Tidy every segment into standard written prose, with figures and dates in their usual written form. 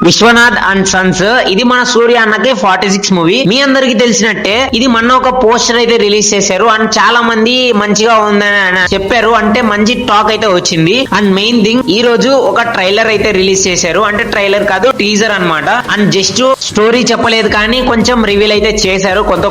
Vishwanath and Sons. ఇది మన సూర్య అన్నకి 46 మూవీ. మీ అందరికి తెలిసినట్టే ఇది మొన్న ఒక పోస్టర్ అయితే రిలీజ్ చేశారు అండ్ చాలా మంది మంచిగా ఉందని చెప్పారు. అంటే మంచి టాక్ అయితే వచ్చింది. అండ్ మెయిన్ థింగ్ ఈ రోజు ఒక ట్రైలర్ అయితే రిలీజ్ చేశారు. అంటే ట్రైలర్ కాదు, టీజర్ అన్నమాట. అండ్ జస్ట్ స్టోరీ చెప్పలేదు కానీ కొంచెం రివీల్ అయితే చేశారు కొంత.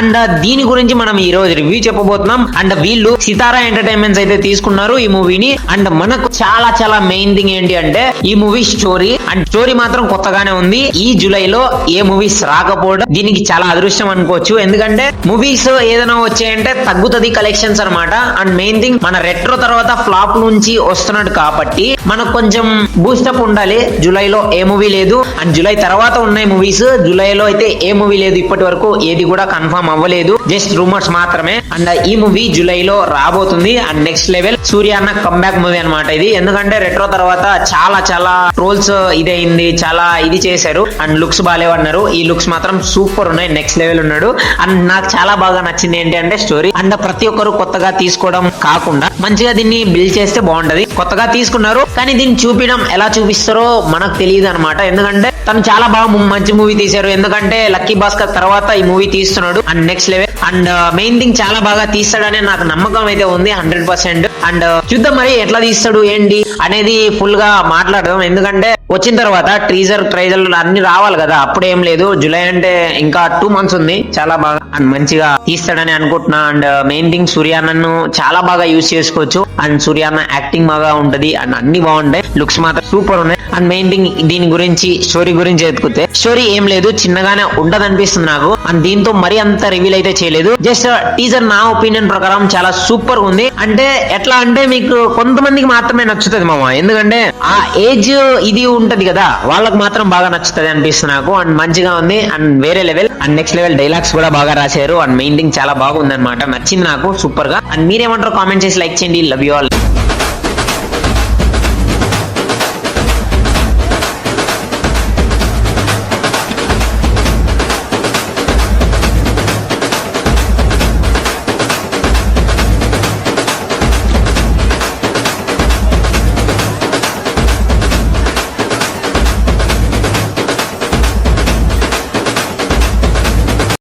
అండ్ దీని గురించి మనం ఈ రోజు రివ్యూ చెప్పబోతున్నాం. అండ్ వీళ్ళు సితారా ఎంటర్టైన్మెంట్స్ అయితే తీసుకున్నారు ఈ మూవీని. అండ్ మనకు చాలా చాలా మెయిన్ థింగ్ ఏంటి అంటే ఈ మూవీ స్టోరీ. అండ్ స్టోరీ మాత్రం కొత్తగానే ఉంది. ఈ జూలైలో ఏ మూవీస్ రాకపోవడం దీనికి చాలా అదృష్టం అనుకోవచ్చు. ఎందుకంటే మూవీస్ ఏదైనా వచ్చాయంటే తగ్గుతుంది కలెక్షన్స్ అన్నమాట. అండ్ మెయిన్ థింగ్ మన రెట్రో తర్వాత ఫ్లాప్ నుంచి వస్తున్నాడు కాబట్టి మనకు కొంచెం బూస్టప్ ఉండాలి. జూలైలో ఏ మూవీ లేదు. అండ్ జూలై తర్వాత ఉన్నాయి మూవీస్. జూలైలో అయితే ఏ మూవీ లేదు ఇప్పటి వరకు. ఏది కూడా కన్ఫర్మ్ అవ్వలేదు, జస్ట్ రూమర్స్ మాత్రమే. అండ్ ఈ మూవీ జూలైలో రాబోతుంది. అండ్ నెక్స్ట్ లెవెల్ సూర్య అన్న కంబ్యాక్ మూవీ అన్నమాట ఇది. ఎందుకంటే రెట్రో తర్వాత చాలా చాలా ట్రోల్స్ ఇదైంది, చాలా ఇది చేశారు. అండ్ లుక్స్ బాగాలేవన్నారు. ఈ లుక్స్ మాత్రం సూపర్ ఉన్నాయి, నెక్స్ట్ లెవెల్ ఉన్నాడు. అండ్ నాకు చాలా బాగా నచ్చింది ఏంటి అంటే స్టోరీ. అండ్ ప్రతి ఒక్కరు కొత్తగా తీసుకోవడం కాకుండా మంచిగా దీన్ని బిల్డ్ చేస్తే బాగుంటది. కొత్తగా తీసుకున్నారు కానీ దీన్ని చూపించడం ఎలా చూపిస్తారో మనకు తెలియదు అనమాట. ఎందుకంటే తను చాలా బాగా మంచి మూవీ తీశారు. ఎందుకంటే లక్కీ భాస్కర్ తర్వాత ఈ మూవీ తీస్తున్నాడు. And next level. And main thing చాలా బాగా తీస్తాడనే నాకు నమ్మకం అయితే ఉంది 100%. అండ్ చూద్దాం మరి ఎట్లా తీస్తాడు ఏంటి అనేది ఫుల్ గా మాట్లాడదాం. ఎందుకంటే వచ్చిన తర్వాత ట్రైలర్ అన్ని రావాలి కదా, అప్పుడేం లేదు. జూలై అంటే ఇంకా 2 months ఉంది. చాలా బాగా అండ్ మంచిగా తీస్తాడని అనుకుంటున్నా. అండ్ మెయిన్ థింగ్ సూర్యాన్నను చాలా బాగా యూజ్ చేసుకోవచ్చు. అండ్ సూర్యాన్న యాక్టింగ్ బాగా ఉంటది. అండ్ అన్ని బాగుంటాయి, లుక్స్ మాత్రం సూపర్ ఉన్నాయి. అండ్ మెయిన్ థింగ్ దీని గురించి స్టోరీ గురించి ఎత్తుకుతే స్టోరీ ఏం లేదు, చిన్నగానే ఉంటది అనిపిస్తుంది నాకు. అండ్ దీంతో మరీ అంత రివీల్ అయితే చేయలేదు. జస్ట్ టీజర్ నా ఒపీనియన్ ప్రకారం చాలా సూపర్ ఉంది. అంటే ఎట్లా అంటే మీకు కొంతమందికి మాత్రమే నచ్చుతుంది మామ. ఎందుకంటే ఆ ఏజ్ ఇది ఉంటది కదా, వాళ్ళకి మాత్రం బాగా నచ్చుతుంది అనిపిస్తుంది నాకు. అండ్ మంచిగా ఉంది. అండ్ వేరే level. And next level dialogues కూడా బాగా రాశారు. అండ్ మెయిన్ థింగ్ చాలా బాగుంది అనమాట, నచ్చింది నాకు సూపర్ గా. అండ్ మీరేమంటారు కామెంట్ చేసి లైక్ చేయండి. Love you all.